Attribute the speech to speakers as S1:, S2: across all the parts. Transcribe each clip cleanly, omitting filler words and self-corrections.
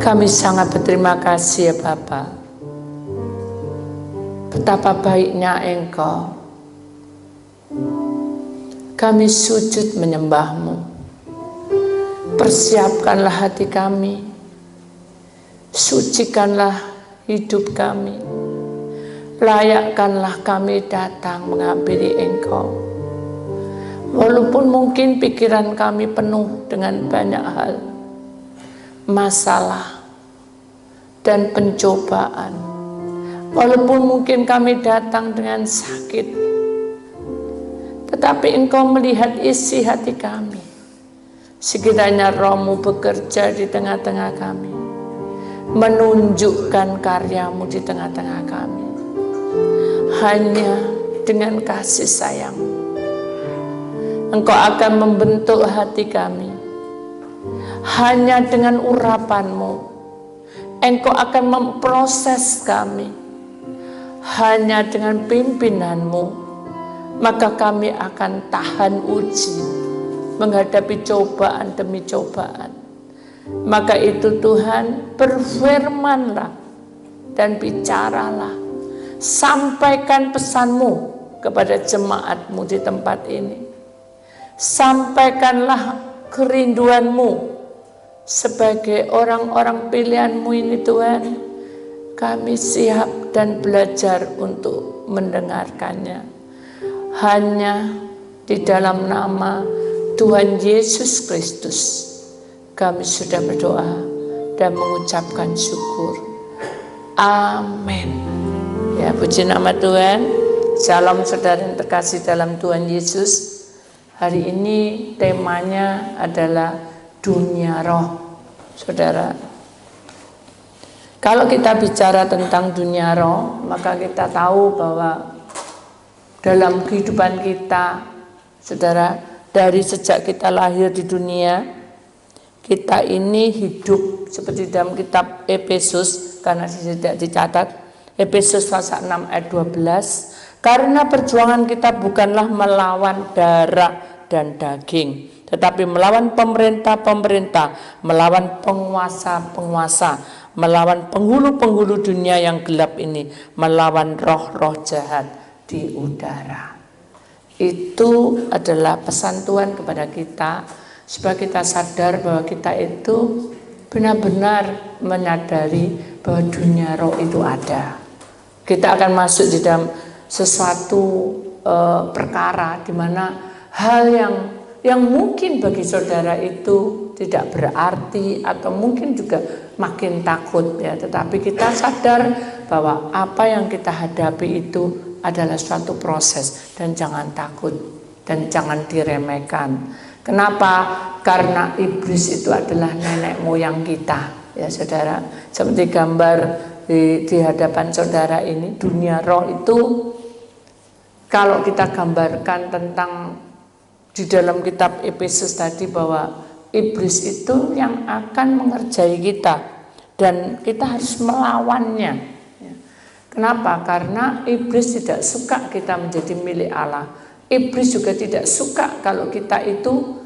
S1: Kami sangat berterima kasih ya Bapa. Betapa baiknya Engkau. Kami sujud menyembah-Mu. Persiapkanlah hati kami. Sucikanlah hidup kami. Layakkanlah kami datang menghampiri Engkau. Walaupun mungkin pikiran kami penuh dengan banyak hal, masalah dan pencobaan. Walaupun mungkin kami datang dengan sakit, tetapi Engkau melihat isi hati kami. Sekiranya Roh-Mu bekerja di tengah-tengah kami, menunjukkan karya-Mu di tengah-tengah kami. Hanya dengan kasih sayang Engkau akan membentuk hati kami. Hanya dengan urapan-Mu Engkau akan memproses kami. Hanya dengan pimpinan-Mu maka kami akan tahan uji menghadapi cobaan demi cobaan. Maka itu Tuhan, berfirmanlah dan bicaralah. Sampaikan pesan-Mu kepada jemaat-Mu di tempat ini. Sampaikanlah kerinduan-Mu sebagai orang-orang pilihan-Mu ini Tuhan. Kami siap dan belajar untuk mendengarkannya. Hanya di dalam nama Tuhan Yesus Kristus kami sudah berdoa dan mengucapkan syukur. Amin. Ya, puji nama Tuhan. Shalom saudara yang terkasih dalam Tuhan Yesus. Hari ini temanya adalah dunia roh. Saudara, kalau kita bicara tentang dunia roh, maka kita tahu bahwa dalam kehidupan kita, saudara, dari sejak kita lahir di dunia, kita ini hidup seperti dalam kitab Efesus, karena tidak dicatat, Efesus pasal 6 ayat 12, karena perjuangan kita bukanlah melawan darah dan daging, tetapi melawan pemerintah-pemerintah, melawan penguasa-penguasa, melawan penghulu-penghulu dunia yang gelap ini, melawan roh-roh jahat di udara. Itu adalah pesan Tuhan kepada kita, supaya kita sadar bahwa kita itu benar-benar menyadari bahwa dunia roh itu ada. Kita akan masuk di dalam sesuatu perkara di mana hal yang mungkin bagi saudara itu tidak berarti atau mungkin juga makin takut ya, tetapi kita sadar bahwa apa yang kita hadapi itu adalah suatu proses dan jangan takut dan jangan diremehkan. Kenapa? Karena iblis itu adalah nenek moyang kita ya saudara. Seperti gambar di hadapan saudara ini, dunia roh itu kalau kita gambarkan tentang di dalam kitab Efesus tadi bahwa iblis itu yang akan mengerjai kita dan kita harus melawannya. Kenapa? Karena iblis tidak suka kita menjadi milik Allah. Iblis juga tidak suka kalau kita itu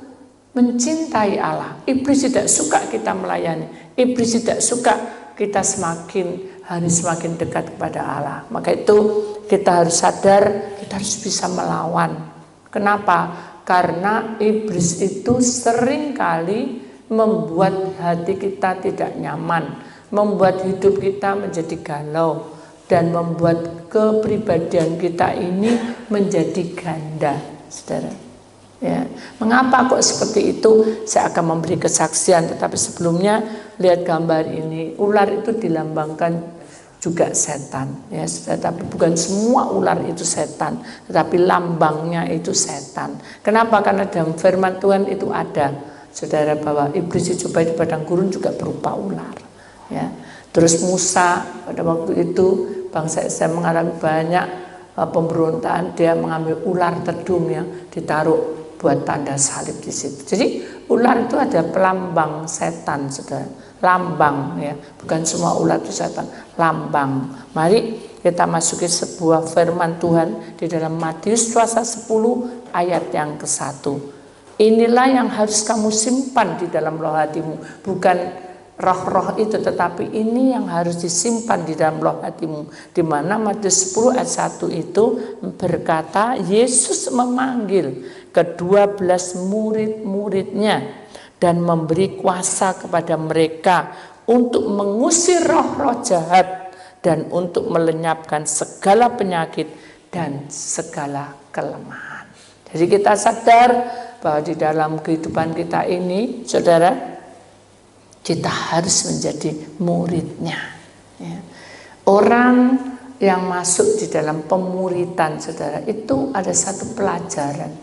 S1: mencintai Allah. Iblis tidak suka kita melayani. Iblis tidak suka kita semakin hari semakin dekat kepada Allah. Maka itu kita harus sadar, kita harus bisa melawan. Kenapa? Karena iblis itu seringkali membuat hati kita tidak nyaman, membuat hidup kita menjadi galau, dan membuat kepribadian kita ini menjadi ganda, saudara. Ya, mengapa kok seperti itu? Saya akan memberi kesaksian, tetapi sebelumnya lihat gambar ini. Ular itu dilambangkan juga setan, ya, tetapi bukan semua ular itu setan, tetapi lambangnya itu setan. Kenapa? Karena dalam firman Tuhan itu ada, saudara, bahwa iblis dicobai di padang gurun juga berupa ular. Ya, terus Musa pada waktu itu bangsa Israel mengalami banyak pemberontakan, dia mengambil ular tedung yang ditaruh buat tanda salib di situ. Jadi ular itu ada pelambang setan, saudara. Lambang ya, bukan semua ular itu setan, lambang. Mari kita masuki sebuah firman Tuhan di dalam Matius pasal 10 ayat yang ke-1. Inilah yang harus kamu simpan di dalam roh hatimu, bukan roh-roh itu, tetapi ini yang harus disimpan di dalam roh hatimu. Di mana Matius 10 ayat 1 itu berkata, Yesus memanggil ke-12 murid-muridnya dan memberi kuasa kepada mereka untuk mengusir roh-roh jahat dan untuk melenyapkan segala penyakit dan segala kelemahan. Jadi kita sadar bahwa di dalam kehidupan kita ini, saudara, kita harus menjadi muridnya. Ya. Orang yang masuk di dalam pemuridan, saudara, itu ada satu pelajaran.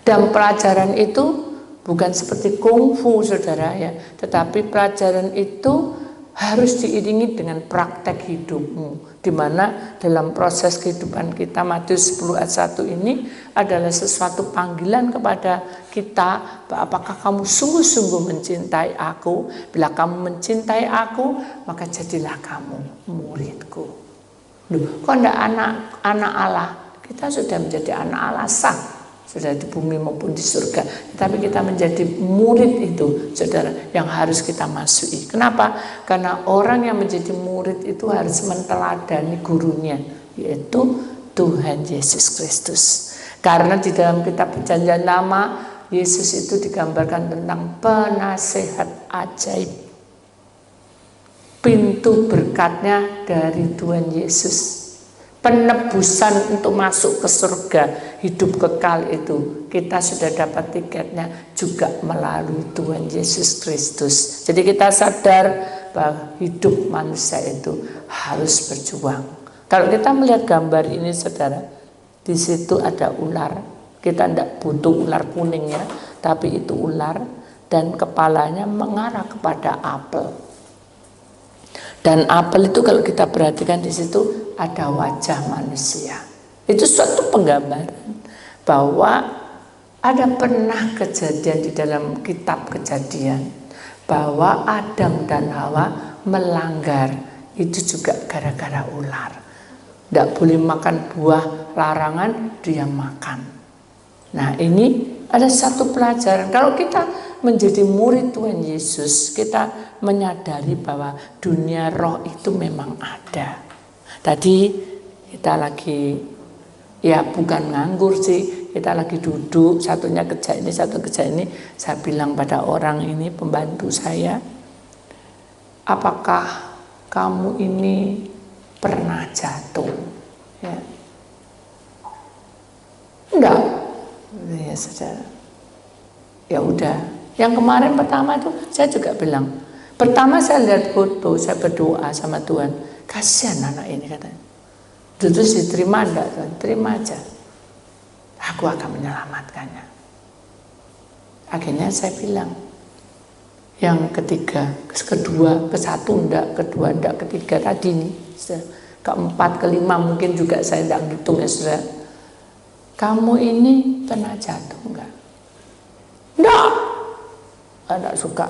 S1: Dan pelajaran itu bukan seperti kungfu, saudara, ya, tetapi pelajaran itu harus diiringi dengan praktek hidupmu, di mana dalam proses kehidupan kita, Matius 10 ayat 1 ini adalah sesuatu panggilan kepada kita, apakah kamu sungguh-sungguh mencintai aku? Bila kamu mencintai aku, maka jadilah kamu muridku. Loh, kok enggak anak Allah? Kita sudah menjadi anak Allah sah, sudah di bumi maupun di surga, tapi kita menjadi murid itu, saudara, yang harus kita masuki. Kenapa? Karena orang yang menjadi murid itu harus menteladani gurunya, yaitu Tuhan Yesus Kristus. Karena di dalam kitab Perjanjian Lama, Yesus itu digambarkan tentang penasehat ajaib, pintu berkatnya dari Tuhan Yesus. Penebusan untuk masuk ke surga, hidup kekal itu kita sudah dapat tiketnya juga melalui Tuhan Yesus Kristus. Jadi kita sadar bahwa hidup manusia itu harus berjuang. Kalau kita melihat gambar ini, saudara, di situ ada ular. Kita tidak butuh ular kuningnya, tapi itu ular dan kepalanya mengarah kepada apel. Dan apel itu kalau kita perhatikan di situ ada wajah manusia. Itu suatu penggambaran bahwa ada pernah kejadian di dalam kitab Kejadian bahwa Adam dan Hawa melanggar, itu juga gara-gara ular. Tidak boleh makan buah larangan, dia makan. Nah, ini ada satu pelajaran. Kalau kita menjadi murid Tuhan Yesus, kita menyadari bahwa dunia roh itu memang ada. Tadi kita lagi, ya bukan nganggur sih, kita lagi duduk, satunya kerja ini, satu kerja ini. Saya bilang pada orang ini, pembantu saya, apakah kamu ini pernah jatuh? Ya. Enggak. Ya saudara. Ya udah. Yang kemarin pertama itu saya juga bilang, pertama saya lihat foto, saya berdoa sama Tuhan, kasihan anak ini katanya. Terus diterima enggak Tuhan? Terima aja. Aku akan menyelamatkannya. Akhirnya saya bilang, yang ketiga, kedua, ke satu enggak, kedua enggak, ketiga tadi nih, keempat, kelima mungkin juga saya enggak ngitung ya saudara. Kamu ini pernah jatuh enggak? Enggak. Enggak suka.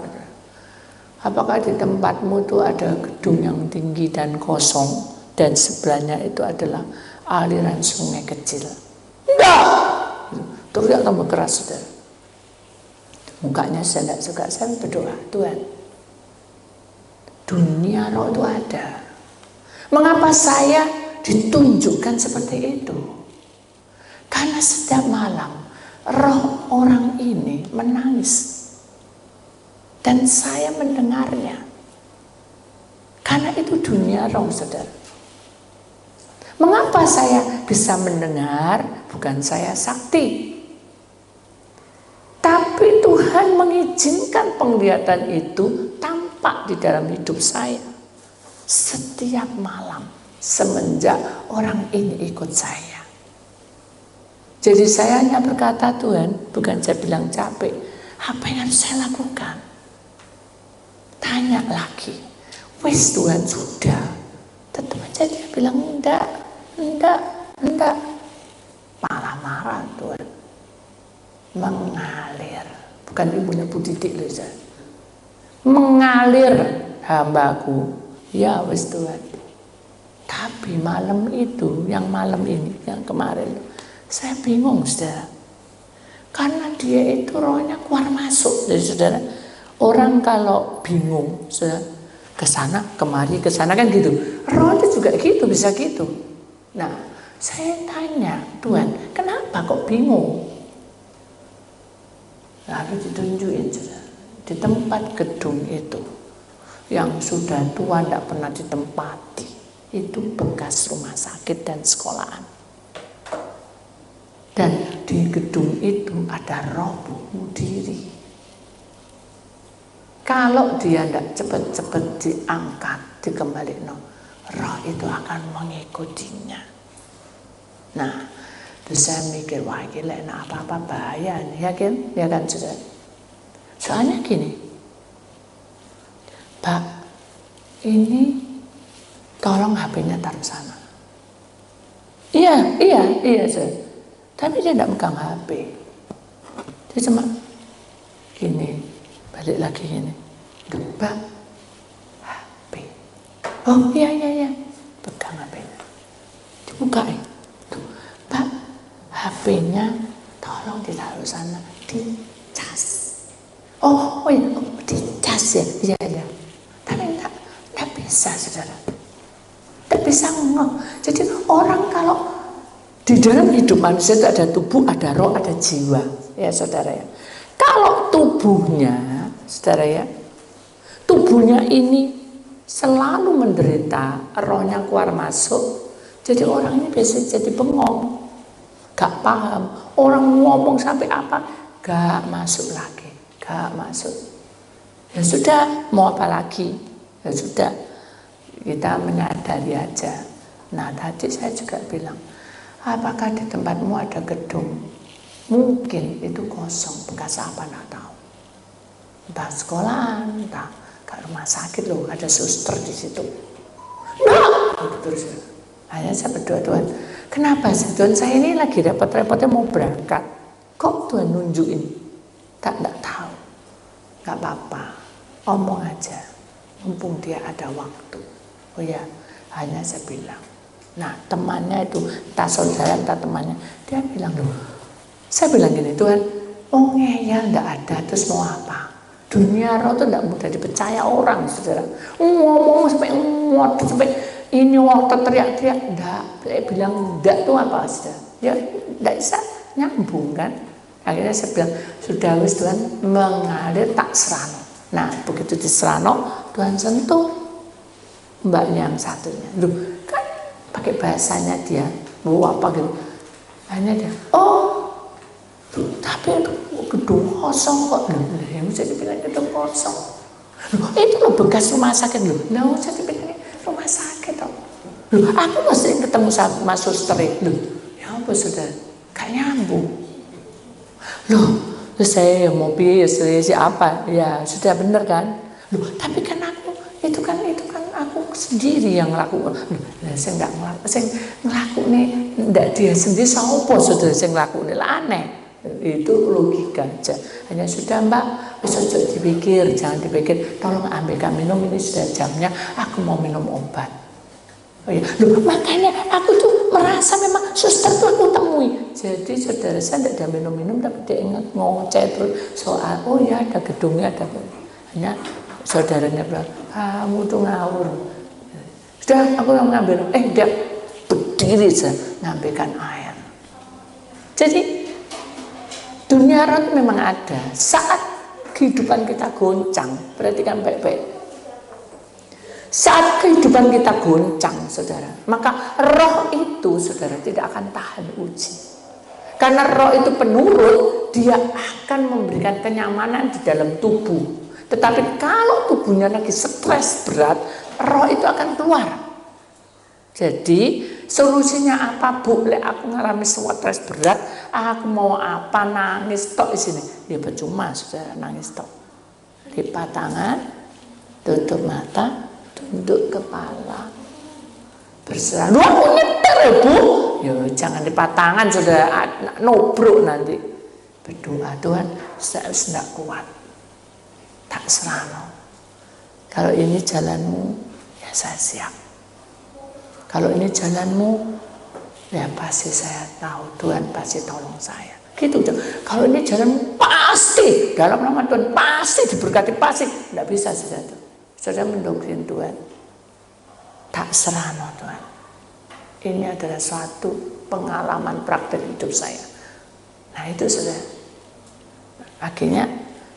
S1: Apakah di tempatmu itu ada gedung yang tinggi dan kosong dan sebelahnya itu adalah aliran sungai kecil? Enggak. Terus dia tambah keras, saudara. Mukanya saya tidak suka. Saya berdoa, Tuhan, dunia roh itu ada. Mengapa saya ditunjukkan seperti itu? Karena setiap malam roh orang ini menangis. Dan saya mendengarnya. Karena itu dunia roh, saudara. Mengapa saya bisa mendengar? Bukan saya sakti. Tapi Tuhan mengizinkan penglihatan itu tampak di dalam hidup saya. Setiap malam semenjak orang ini ikut saya. Jadi saya hanya berkata, Tuhan, bukan saya bilang capek. Apa yang harus saya lakukan? Tanya lagi. Wis Tuhan sudah. Tetap aja dia bilang enggak. Malah marah Tuhan. Mengalir. Bukan ibunya Bu Titik loh, mengalir hambaku. Ya wis Tuhan. Tapi malam itu, yang malam ini, yang kemarin, saya bingung saudara. Karena dia itu rohnya keluar masuk dari saudara. Orang kalau bingung, ke sana, kemari, ke sana kan gitu. Roh itu juga gitu, bisa gitu. Nah, saya tanya, Tuhan, kenapa kok bingung? Lalu ditunjukin di tempat gedung itu yang sudah tua, tidak pernah ditempati. Itu bekas rumah sakit dan sekolahan. Dan di gedung itu ada roh bunuh diri. Kalau dia tidak cepat-cepat diangkat, dikembalikan, roh itu akan mengikutinya. Nah, terus saya mikir, wah gila, apa-apa bahaya nih, ya kan sudah. Soalnya gini, Pak, ini tolong HP-nya taruh sana. Iya, saya. Tapi dia tidak megang HP. Dia cuma gini, balik lagi gini. Pak, HP. Oh iya, pegang HP-nya. Dibukain. Pak, HP-nya tolong ditaruh sana, di cas. Oh iya, di cas ya. Iya. Tapi enggak bisa, saudara. Enggak bisa ngomong. Jadi orang kalau di dalam hidup manusia itu ada tubuh, ada roh, ada jiwa. Ya saudara ya. Kalau tubuhnya, saudara ya, tubuhnya ini selalu menderita, rohnya keluar masuk. Jadi orang ini biasanya jadi bengong. Gak paham, orang ngomong sampai apa, gak masuk lagi, gak masuk. Ya sudah, mau apa lagi? Ya sudah, kita menyadari aja. Nah tadi saya juga bilang, apakah di tempatmu ada gedung? Mungkin itu kosong, bekas apa nggak tahu. Entah sekolahan, entah ke rumah sakit loh, ada suster di situ. Nah, terus hanya saya berdoa, Tuhan, kenapa sih Tuhan, saya ini lagi repot-repotnya mau berangkat, kok Tuhan nunjukin? Tidak tahu, nggak apa-apa, omong aja, mumpung dia ada waktu. Oh ya, hanya saya bilang. Nah temannya itu, tak saudara, tak temannya, dia bilang loh, saya bilang gini, Tuhan, oh ngeyel tidak ada, terus mau apa? Dunia roh itu tidak mudah dipercaya orang, saudara. Ngomong sampai ngomong sampai ini waktu teriak-teriak, enggak, saya bilang enggak tuh apa saudara? Ya enggak bisa nyambung kan? Akhirnya saya bilang sudah wis Tuhan, mengalir tak serano. Nah begitu diserano, Tuhan sentuh mbaknya yang satunya. Loh kan pakai bahasanya dia, mau apa gitu? Hanya dia, oh tapi gedung kosong kok. Yang bisa dibilang gedung kosong. Loh, itu loh bekas rumah sakit loh. Nah, bisa dibilang rumah sakit loh. Loh, aku masih ketemu sama suster loh. Ya apa sudah? Gak nyambung. Loh, terus saya mau pilih siapa? Ya sudah bener kan? Loh, tapi kan aku itu kan aku sendiri yang ngelakukan. Loh, saya nggak ngelakukan. Saya ngelakukan nih, nggak dia sendiri sopo sudah saya ngelakukan lah aneh. Itu logika aja. Hanya sudah Mbak, bisa dipikir, jangan dipikir. Tolong ambilkan minum, ini sudah jamnya. Aku mau minum obat. Oh iya, loh, makanya aku tuh merasa memang suster tuh aku temui. Jadi saudara saya tidak ada minum-minum, tapi dia ingat ngoceh terus soal oh ya ada gedungnya ada. Hanya saudaranya bilang, kamu tuh ngawur. Sudah aku yang mengambil, dia berdiri saya ngambilkan air. Jadi dunia roh memang ada. Saat kehidupan kita goncang, perhatikan baik-baik. Saat kehidupan kita goncang, saudara, maka roh itu, saudara, tidak akan tahan uji. Karena roh itu penurut, dia akan memberikan kenyamanan di dalam tubuh. Tetapi kalau tubuhnya lagi stres berat, roh itu akan keluar. Jadi solusinya apa, Bu? Aku ngalami stres berat, aku mau apa, nangis tok di sini. Ya percuma, saudara, nangis tok. Lipat tangan, tutup mata, tunduk kepala, berserah. Lu aku nyetir ya Bu? Ya jangan lipat tangan, saudara, nobruk nanti. Berdoa, Tuhan, saya tidak kuat, tak serano. Kalau ini jalanmu, ya saya siap. Kalau ini jalanmu, ya pasti saya tahu Tuhan pasti tolong saya. Gitu. Kalau ini jalanmu, pas pasti dalam nama Tuhan, pasti diberkati, pasti. Tidak bisa saudara. Saudara mendoktrin Tuhan. Tak serano Tuhan. Ini adalah suatu pengalaman praktek hidup saya. Nah itu saudara. Akhirnya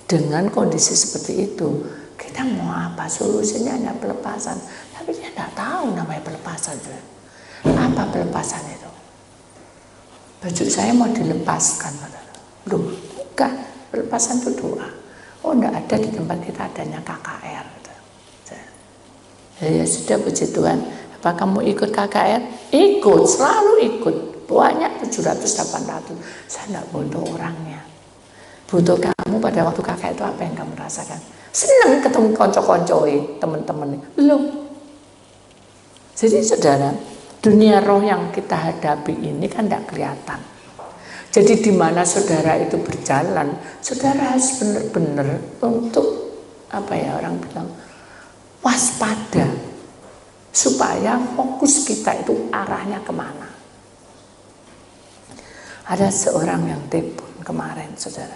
S1: dengan kondisi seperti itu, kita mau apa? Solusinya hanya pelepasan. Tapi dia tidak tahu namanya pelepasan. Saudara. Apa pelepasan itu? Baju saya mau dilepaskan. Loh, bukan. Pelepasan itu doa. Oh, tidak ada di tempat kita adanya KKR. Ya sudah, puji Tuhan. Apa kamu ikut KKR? Ikut, selalu ikut. Banyak 700-800. Saya tidak butuh orangnya. Butuh kamu pada waktu KKR itu apa yang kamu rasakan? Senang ketemu konco-koncoi, teman-teman. Belum. Jadi saudara, dunia roh yang kita hadapi ini kan tidak kelihatan. Jadi di mana saudara itu berjalan, saudara harus benar-benar untuk apa ya orang bilang waspada supaya fokus kita itu arahnya kemana. Ada seorang yang telepon kemarin, saudara.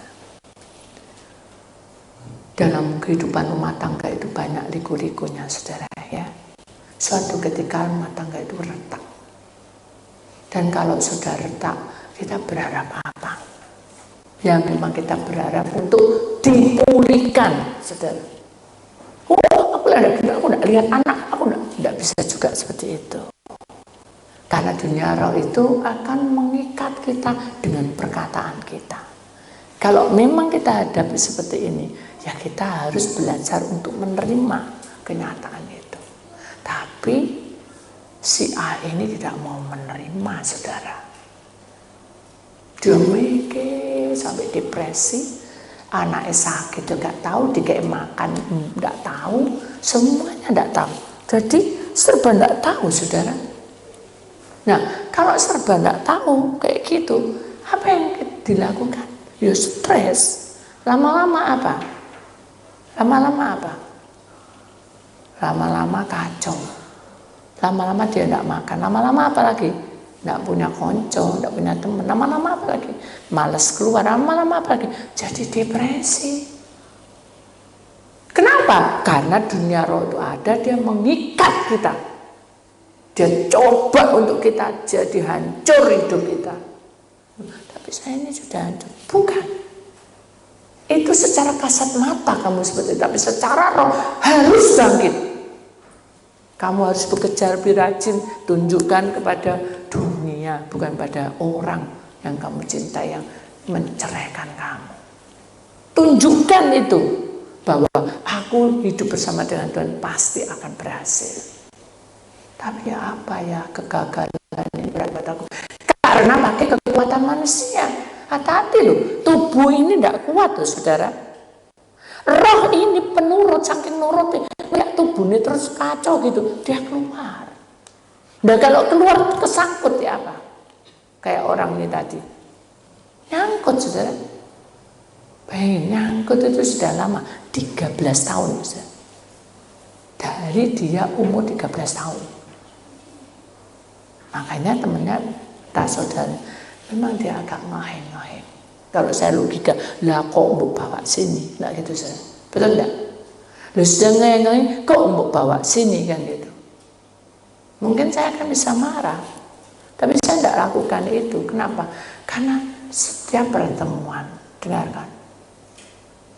S1: Dalam kehidupan rumah tangga itu banyak liku-likunya, saudara ya. Suatu ketika rumah tangga itu retak. Dan kalau sudah retak, kita berharap apa? Ya memang kita berharap untuk dipulihkan, saudara. Aku tidak lihat anak, aku tidak bisa juga seperti itu. Karena dunia roh itu akan mengikat kita dengan perkataan kita. Kalau memang kita hadapi seperti ini, ya kita harus belajar untuk menerima kenyataan itu. Tapi si A ini tidak mau menerima, saudara. Dia mikir sampai depresi, anaknya sakit juga tahu, dikasih makan tidak tahu, semuanya tidak tahu. Jadi serba tidak tahu, saudara. Nah, kalau serba tidak tahu kayak gitu, apa yang dilakukan? Ya stres. Lama-lama apa? Lama-lama apa? Lama-lama kacau. Lama-lama dia tidak makan. Lama-lama apa lagi? Tidak punya konco, tidak punya teman. Lama-lama apa lagi? Malas keluar. Lama-lama apa lagi? Jadi depresi. Kenapa? Karena dunia roh itu ada, dia mengikat kita. Dia coba untuk kita jadi hancur hidup kita. Tapi saya ini sudah hancur. Bukan. Itu secara kasat mata kamu seperti itu. Tapi secara roh harus bangkit. Kamu harus bekerja lebih rajin. Tunjukkan kepada dunia, bukan pada orang yang kamu cintai yang menceraikan kamu. Tunjukkan itu. Bahwa aku hidup bersama dengan Tuhan pasti akan berhasil. Tapi ya apa ya kegagalan ini berat buat aku. Karena pakai kekuatan manusia. Hati-hati loh, tubuh ini tidak kuat loh saudara. Roh ini penurut, saking nurutnya, lihat tubuh ini terus kacau gitu, dia keluar. Dan kalau keluar kesangkut ya apa? Kayak orang ini tadi, nyangkut saudara. Nyangkut itu sudah lama, 13 tahun saudara. Dari dia umur 13 tahun. Makanya temennya tak saudara, memang dia agak ngaheng-ngaheng. Kalau saya logika, lah kok mbok bawa sini, nah gitu saya. Betul enggak? Lu sudah ngaheng-ngaheng, kok mbok bawa sini kan gitu. Mungkin saya akan bisa marah, tapi saya tidak lakukan itu. Kenapa? Karena setiap pertemuan, dengarkan,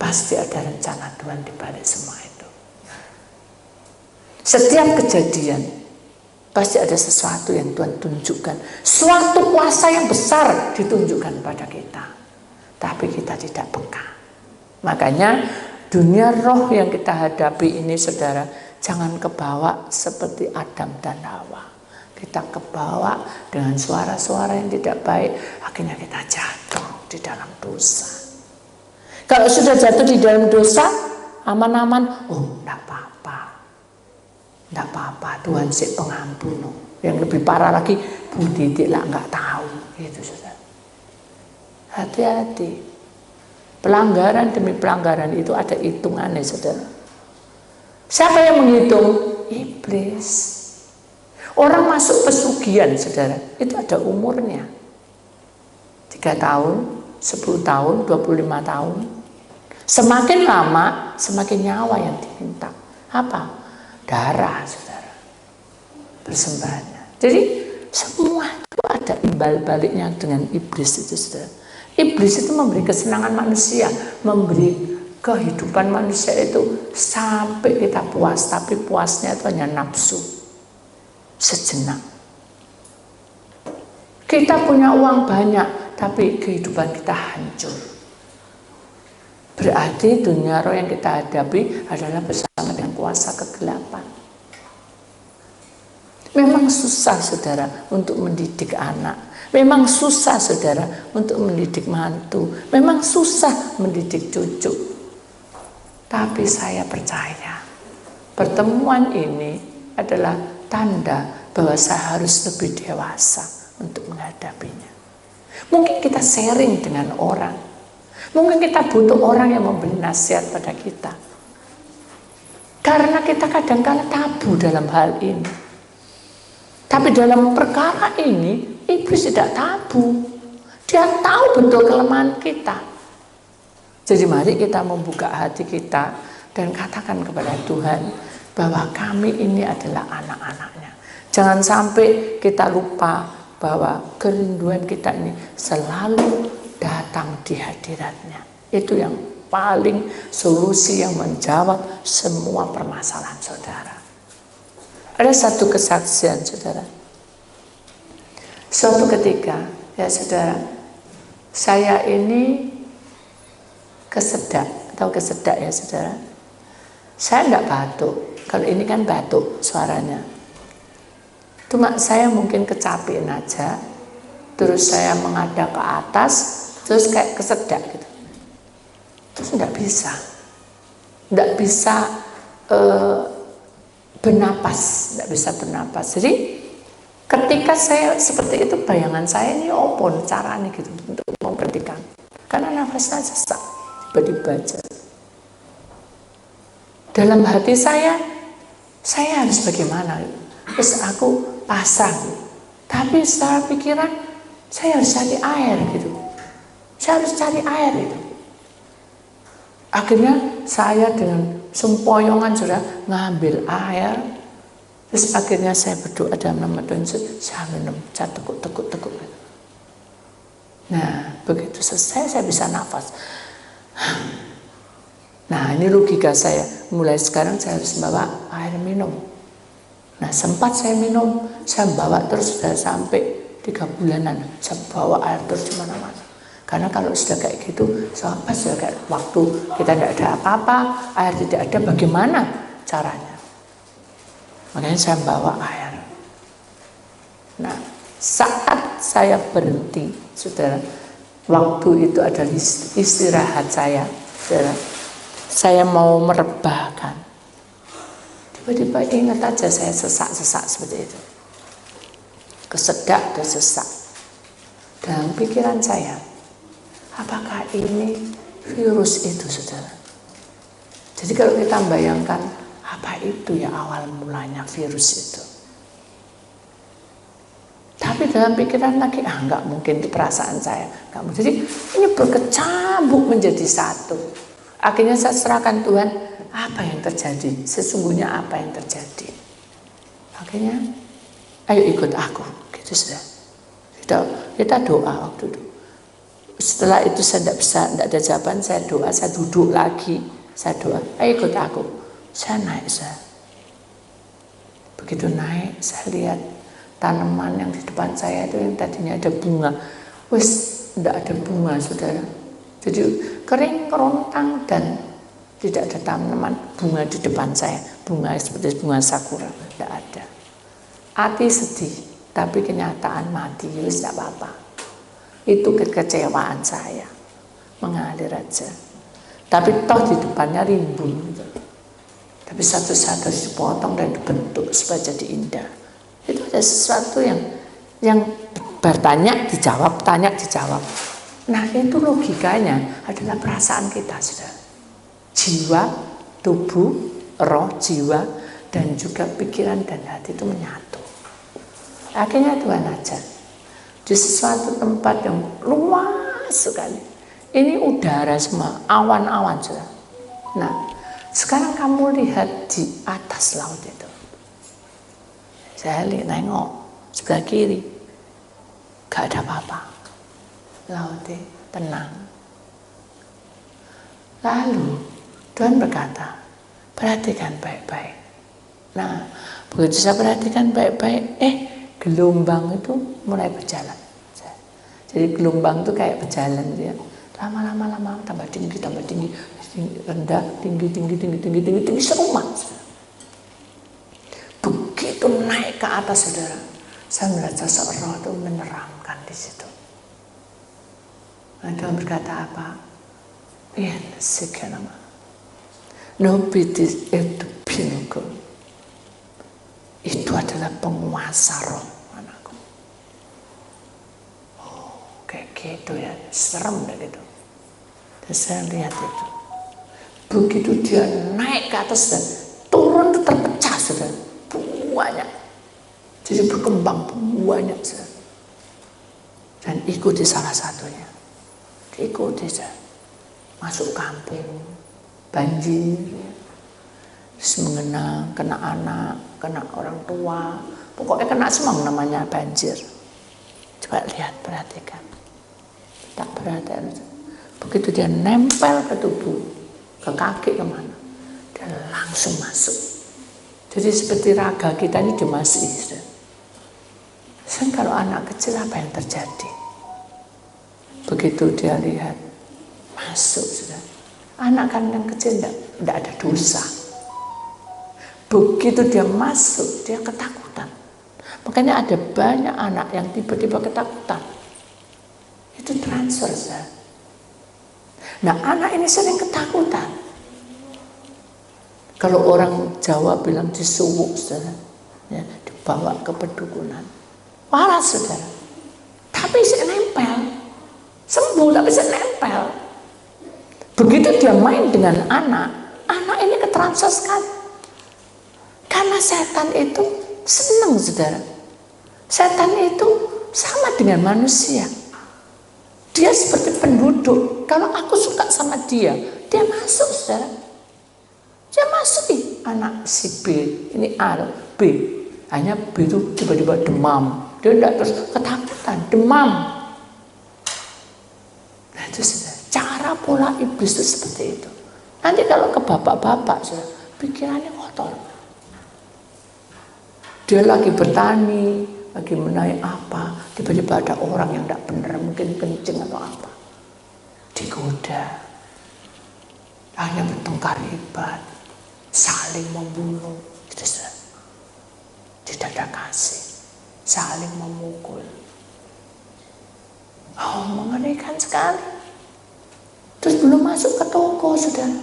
S1: pasti ada rencana Tuhan di balik semua itu. Setiap kejadian pasti ada sesuatu yang Tuhan tunjukkan. Suatu kuasa yang besar ditunjukkan pada kita. Tapi kita tidak peka. Makanya dunia roh yang kita hadapi ini saudara, jangan kebawa seperti Adam dan Hawa. Kita kebawa dengan suara-suara yang tidak baik. Akhirnya kita jatuh di dalam dosa. Kalau sudah jatuh di dalam dosa, aman-aman, oh tidak apa-apa. Tidak apa-apa, Tuhan sih pengampun. Yang lebih parah lagi, Bu Didik lah nggak tahu. Gitu, saudara. Hati-hati. Pelanggaran demi pelanggaran itu ada hitungannya, saudara. Siapa yang menghitung? Iblis. Orang masuk pesugihan, saudara, itu ada umurnya. 3 tahun, 10 tahun, 25 tahun. Semakin lama, semakin nyawa yang diminta. Apa? Darah, saudara. Persembahannya. Jadi semua itu ada imbal baliknya dengan iblis itu, saudara. Iblis itu memberi kesenangan manusia, memberi kehidupan manusia itu sampai kita puas, tapi puasnya itu hanya nafsu sejenak. Kita punya uang banyak, tapi kehidupan kita hancur. Berarti dunia roh yang kita hadapi adalah bersama dengan kuasa kegelapan. Memang susah, saudara, untuk mendidik anak. Memang susah, saudara, untuk mendidik mantu. Memang susah mendidik cucu. Tapi saya percaya pertemuan ini adalah tanda bahwa saya harus lebih dewasa untuk menghadapinya. Mungkin kita sharing dengan orang. Mungkin kita butuh orang yang memberi nasihat pada kita. Karena kita kadang-kala tabu dalam hal ini. Tapi dalam perkara ini, iblis tidak tabu. Dia tahu betul kelemahan kita. Jadi mari kita membuka hati kita dan katakan kepada Tuhan bahwa kami ini adalah anak-anaknya. Jangan sampai kita lupa bahwa kerinduan kita ini selalu datang di hadiratnya. Itu yang paling solusi yang menjawab semua permasalahan saudara. Ada satu kesaksian, saudara. Suatu ketika, ya saudara, saya ini kesedak, tahu kesedak ya saudara. Saya enggak batuk, kalau ini kan batuk suaranya. Cuma saya mungkin kecapean aja, terus saya menghadap ke atas, terus kayak kesedak gitu. Terus enggak bisa bernapas, enggak bisa bernapas. Jadi ketika saya seperti itu, bayangan saya ini opon caranya gitu untuk memperhatikan, karena nafasnya sesak, tiba-tiba aja. Dalam hati saya harus bagaimana? Terus aku pasrah, tapi secara pikiran saya harus cari air gitu. Saya harus cari air gitu. Akhirnya saya dengan sempoyongan sudah ngambil air. Terus akhirnya saya berdoa dalam nama Tuhan Yesus, saya minum, saya tekuk. Nah, begitu selesai saya bisa nafas. Nah, ini logika saya. Mulai sekarang saya harus bawa air minum. Nah, sempat saya minum, saya bawa terus sudah sampai 3 bulanan. Saya bawa air terus di mana-mana. Karena kalau sudah kayak gitu, sampai sudah kayak waktu kita tidak ada apa-apa, air tidak ada, bagaimana caranya? Makanya saya bawa air. Nah, saat saya berhenti, saudara, waktu itu adalah istirahat saya, saudara. Saya mau merebahkan. Tiba-tiba ingat aja saya sesak-sesak seperti itu. Kesedak dan sesak. Dalam pikiran saya, apakah ini virus itu, saudara? Jadi kalau kita bayangkan, apa itu ya awal mulanya virus itu? Tapi dalam pikiran lagi, nggak mungkin di perasaan saya. Nggak mungkin. Jadi ini berkecambuk menjadi satu. Akhirnya saya serahkan Tuhan, apa yang terjadi? Sesungguhnya apa yang terjadi? Akhirnya, ayo ikut aku, gitu sudah. Kita doa waktu itu. Setelah itu saya tidak ada jawaban, saya doa, saya duduk lagi, saya doa, ayo ikut aku. Saya naik, begitu naik, saya lihat tanaman yang di depan saya itu yang tadinya ada bunga, tidak ada bunga, saudara. Jadi kering kerontang dan tidak ada tanaman bunga di depan saya, bunga seperti bunga sakura, tidak ada. Hati sedih, tapi kenyataan mati, tidak apa-apa. Itu kekecewaan saya, mengalir aja. Tapi toh di depannya rimbun, gitu. Tapi satu-satu dipotong dan dibentuk supaya jadi indah. Itu ada sesuatu yang bertanya dijawab, tanya dijawab. Nah, itu logikanya adalah perasaan kita, saudara. Jiwa, tubuh, roh, jiwa, dan juga pikiran dan hati itu menyatu. Akhirnya Tuhan ajar di sesuatu tempat yang luas masuk kali. Ini udara semua, awan-awan sudah. Nah, sekarang kamu lihat di atas laut itu. Saya nengok sebelah kiri, gak ada apa-apa. Lautnya tenang. Lalu Tuhan berkata, perhatikan baik-baik. Nah, begitu saya perhatikan baik-baik, gelombang itu mulai berjalan. Jadi gelombang itu kayak berjalan dia. Lama-lama tambah tinggi, rendah, tinggi, serumah. Begitu naik ke atas, saudara, saya melihat sosok roh itu meneramkan di situ. Nah, Tuhan berkata apa? Sekarang nobitis itu pintu. Itu adalah penguasa roh, anakku. Oh, kayak gitu ya, serem deh gitu. Dan saya lihat itu. Begitu dia naik ke atas dan turun itu terpecah, saudara. Banyak. Jadi berkembang banyak, saudara. Dan ikuti salah satunya. Ikuti saja. Masuk kampung, banjir, terus mengenang, kena anak, kena orang tua, pokoknya kena semua namanya banjir. Coba lihat, perhatikan. Tak perhatian. Begitu dia nempel ke tubuh, ke kaki kemana, dia langsung masuk. Jadi seperti raga kita ini dimasuki. Dan kalau anak kecil apa yang terjadi? Begitu dia lihat, masuk sudah. Anak kan yang kecil tidak ada dosa. Begitu dia masuk, dia ketakutan. Makanya ada banyak anak yang tiba-tiba ketakutan. Itu transfer, saudara. Nah, anak ini sering ketakutan. Kalau orang Jawa bilang disuwuk, saudara, ya, dibawa ke pedukunan. Waras, saudara. Tapi saya nempel. Sembuh tapi saya nempel. Begitu dia main dengan anak ini ketransfer sekali. Karena setan itu senang, saudara. Setan itu sama dengan manusia. Dia seperti penduduk. Kalau aku suka sama dia masuk, saudara. Dia masuk anak si B, ini A, B. Hanya B itu tiba-tiba demam. Dia tidak terus ketakutan, demam. Nah itu, saudara. Cara pola iblis itu seperti itu. Nanti kalau ke bapak-bapak, saudara, pikirannya kotor. Dia lagi bertani, lagi menaik apa, tiba-tiba ada orang yang tidak benar, mungkin kencing atau apa, digoda, hanya bertengkar hebat, saling membunuh, tidak ada kasih, saling memukul. Oh, mengerikan sekali. Terus belum masuk ke toko, saudara,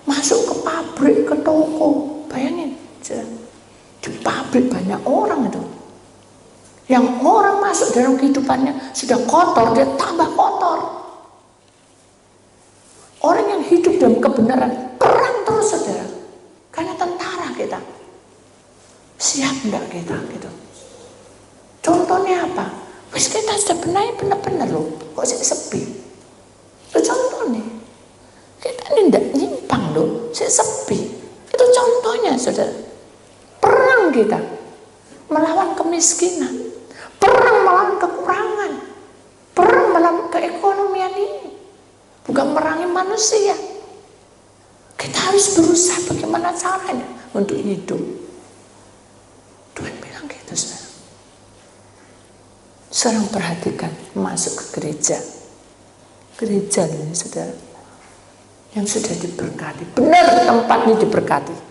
S1: masuk ke pabrik, ke toko, bayangin, saudara. Di pabrik banyak orang itu. Yang orang masuk dalam kehidupannya sudah kotor, dia tambah kotor. Orang yang hidup dalam kebenaran perang terus, saudara. Karena tentara kita. Siap enggak kita gitu. Contohnya apa? Wis kita sudah benar-benar loh. Kok sepi? Itu contohnya. Kita ini enggak nyimpang loh, sepi. Itu contohnya, saudara. Perang kita melawan kemiskinan, perang melawan kekurangan, perang melawan keekonomian ini, bukan merangi manusia. Kita harus berusaha bagaimana caranya untuk hidup. Tuhan bilang gitu, saudara. Sekarang perhatikan, masuk ke gereja ini, saudara, yang sudah diberkati, benar tempatnya diberkati.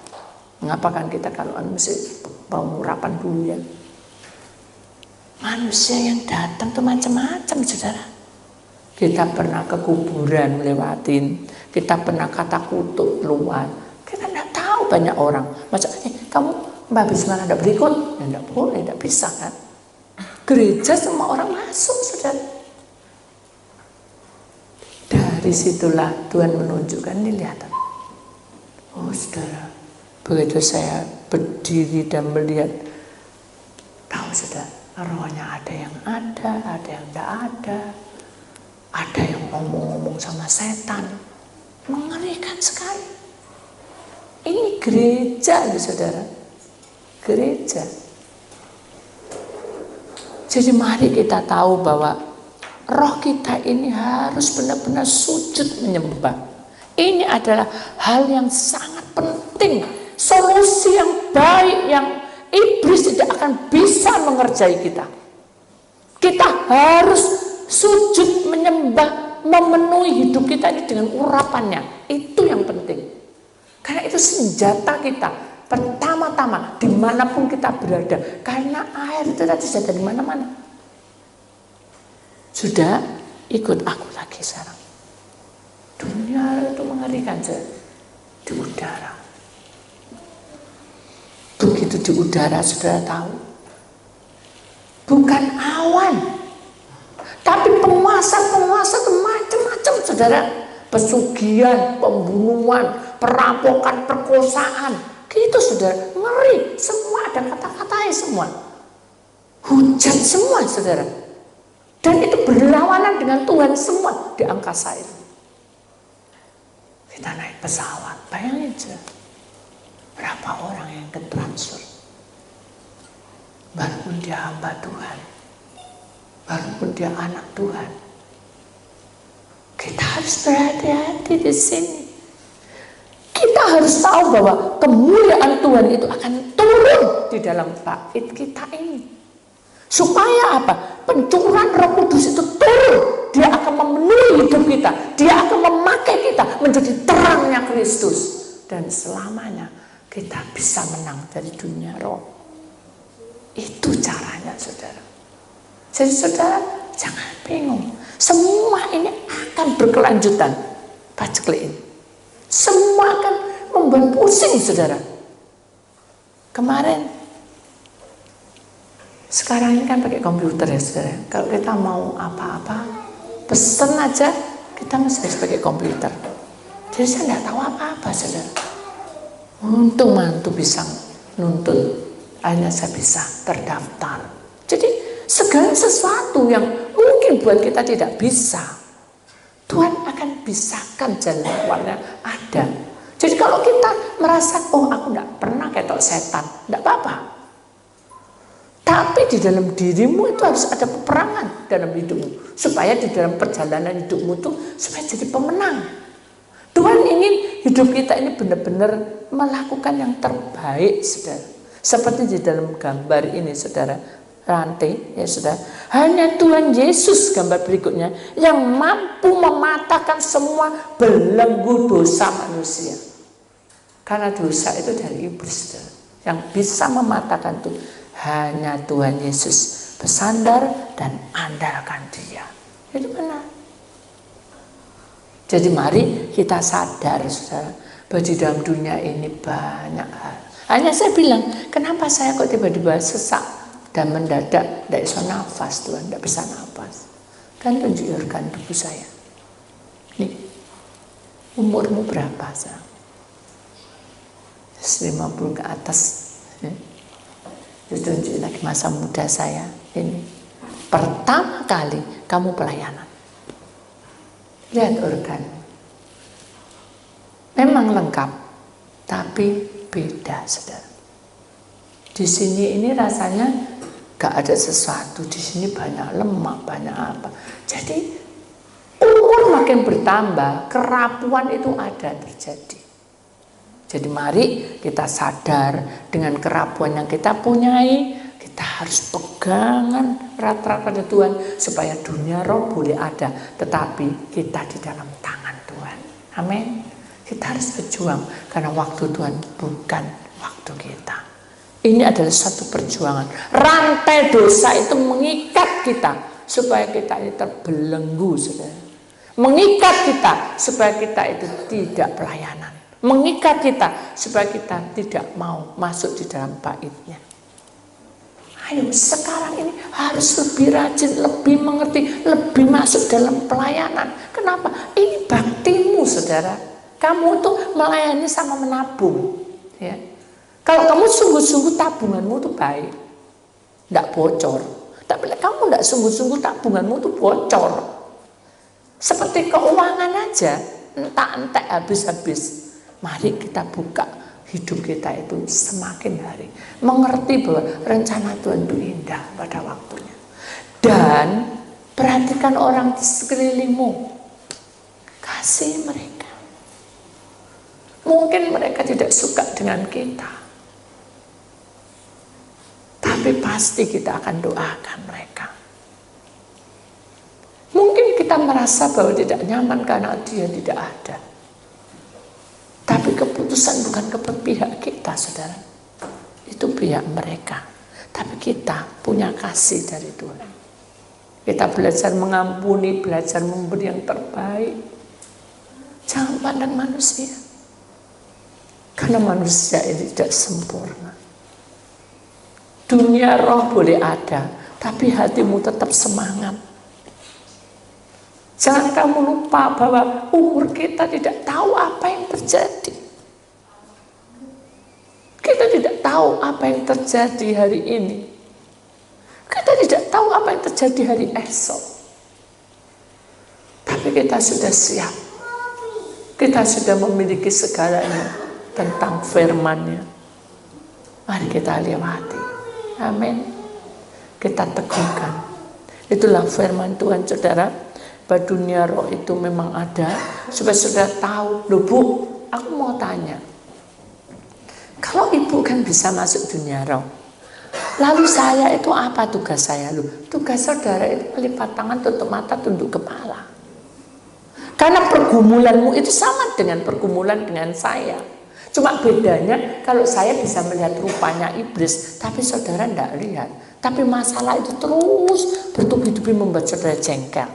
S1: Mengapa kan kita kalau mesti pengurapan dulu ya? Manusia yang datang tuh macam-macam, saudara. Kita pernah ke kuburan lewatin, kita pernah kata kutuk keluar. Kita tidak tahu banyak orang. Macam kamu Mbak Bismana tidak berikut? Ya tidak boleh, tidak bisa kan? Gereja semua orang masuk, saudara. Dari situlah Tuhan menunjukkan, ini lihat. Oh, saudara. Begitu saya berdiri dan melihat, tahu, saudara, rohnya ada yang tidak ada. Ada yang ngomong-ngomong sama setan. Mengerikan sekali. Ini gereja, saudara. Gereja. Jadi mari kita tahu bahwa roh kita ini harus benar-benar sujud menyembah. Ini adalah hal yang sangat penting. Solusi yang baik yang iblis tidak akan bisa mengerjai kita. Kita harus sujud menyembah, memenuhi hidup kita ini dengan urapannya. Itu yang penting. Karena itu senjata kita. Pertama-tama dimanapun kita berada. Karena air itu tadi ada di mana-mana. Sudah, ikut aku lagi sekarang. Dunia itu mengerikan di udara. Begitu di udara, saudara tahu, bukan awan, tapi penguasa-penguasa macam-macam, saudara. Pesugihan, pembunuhan, perampokan, perkosaan, gitu, saudara. Ngeri, semua ada kata-katanya semua. Hujat semua, saudara. Dan itu berlawanan dengan Tuhan semua di angkasa itu. Kita naik pesawat, bayangin aja. Berapa orang yang ketransfer. Walaupun dia hamba Tuhan. Walaupun dia anak Tuhan. Kita harus berhati-hati di sini. Kita harus tahu bahwa kemuliaan Tuhan itu akan turun di dalam bait kita ini. Supaya apa? Pencurahan Roh Kudus itu turun. Dia akan memenuhi hidup kita. Dia akan memakai kita menjadi terangnya Kristus. Dan selamanya kita bisa menang dari dunia roh. Itu caranya, saudara. Jadi saudara, jangan bingung. Semua ini akan berkelanjutan. Pacekliin. Semua akan membuat pusing, saudara. Kemarin, sekarang ini kan pakai komputer ya, saudara. Kalau kita mau apa-apa, pesen aja, kita mesti harus pakai komputer. Jadi saya nggak tahu apa-apa, saudara. Untung mantu bisa nuntun, akhirnya saya bisa terdaftar. Jadi segala sesuatu yang mungkin buat kita tidak bisa, Tuhan akan bisakan jalan keluarnya ada. Jadi kalau kita merasa, oh aku tidak pernah ketok setan, tidak apa-apa. Tapi di dalam dirimu itu harus ada peperangan dalam hidupmu. Supaya di dalam perjalanan hidupmu itu supaya jadi pemenang. Tuhan ingin hidup kita ini benar-benar melakukan yang terbaik, saudara. Seperti di dalam gambar ini, saudara. Rantai, ya saudara. Hanya Tuhan Yesus, gambar berikutnya, yang mampu mematahkan semua belenggu dosa manusia. Karena dosa itu dari iblis, saudara. Yang bisa mematahkan itu hanya Tuhan Yesus. Bersandar dan andalkan Dia. Itu benar. Jadi mari kita sadar, saudara, bahwa di dalam dunia ini banyak hal. Hanya saya bilang, kenapa saya kok tiba-tiba sesak dan mendadak tidak bisa nafas, Tuhan, tidak bisa nafas. Kan tunjukkan tubuh saya. Nih, umurmu berapa sekarang? 50 ke atas. Tunjuk lagi masa muda saya. Ini pertama kali kamu pelayanan. Lihat organ. Memang lengkap, tapi beda, saudara. Di sini ini rasanya gak ada sesuatu. Di sini banyak lemak, banyak apa. Jadi umur makin bertambah, kerapuan itu ada terjadi. Jadi mari kita sadar dengan kerapuan yang kita punyai, kita harus pegangan erat-erat pada Tuhan supaya dunia roh boleh ada, tetapi kita di dalam tangan Tuhan. Amin. Kita harus berjuang karena waktu Tuhan bukan waktu kita. Ini adalah satu perjuangan. Rantai dosa itu mengikat kita supaya kita ini terbelenggu, saudara. Mengikat kita supaya kita itu tidak pelayanan. Mengikat kita supaya kita tidak mau masuk di dalam bait-Nya. Ayo sekarang ini harus lebih rajin, lebih mengerti, lebih masuk dalam pelayanan. Kenapa? Ini baktimu, saudara. Kamu tuh melayani sama menabung, ya. Kalau kamu sungguh-sungguh tabunganmu tuh baik, tidak bocor. Tapi kamu tidak sungguh-sungguh tabunganmu tuh bocor, Seperti keuangan aja, entek-entek habis-habis. Mari kita buka hidup kita itu semakin hari. Mengerti bahwa rencana Tuhan itu indah pada waktunya. Dan perhatikan orang di sekelilingmu. Kasih mereka. Mungkin mereka tidak suka dengan kita. Tapi pasti kita akan doakan mereka. Mungkin kita merasa bahwa tidak nyaman karena dia tidak ada. Tapi keputusan bukan ke pihak kita, saudara. Itu pihak mereka. Tapi kita punya kasih dari Tuhan. Kita belajar mengampuni, belajar memberi yang terbaik. Jangan pandang manusia. Karena manusia ini tidak sempurna. Dunia roh boleh ada, tapi hatimu tetap semangat. Jangan kamu lupa bahwa umur kita tidak tahu apa yang terjadi. Kita tidak tahu apa yang terjadi hari ini. Kita tidak tahu apa yang terjadi hari esok. Tapi kita sudah siap. Kita sudah memiliki segalanya tentang firman-Nya. Mari kita lewati. Amin. Kita teguhkan. Itulah firman Tuhan, saudara. Bahwa dunia roh itu memang ada. Supaya saudara tahu. Loh Bu, aku mau tanya. Kalau ibu kan bisa masuk dunia roh. Lalu saya itu apa tugas saya? Loh, tugas saudara itu melipat tangan, tutup mata, tunduk kepala. Karena pergumulanmu itu sama dengan pergumulan dengan saya. Cuma bedanya kalau saya bisa melihat rupanya iblis, tapi saudara tidak lihat. Tapi masalah itu terus bertubi-tubi membuat saudara jengkel.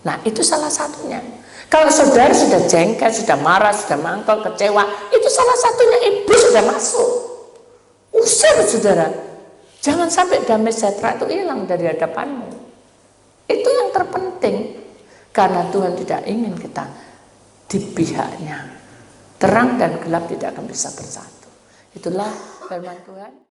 S1: Nah, itu salah satunya. Kalau saudara sudah jengkel, sudah marah, sudah mangkel, kecewa, itu salah satunya iblis sudah masuk. Usir saudara. Jangan sampai damai sejahtera itu hilang dari hadapanmu. Itu yang terpenting. Karena Tuhan tidak ingin kita di pihaknya. Terang dan gelap tidak akan bisa bersatu. Itulah firman Tuhan.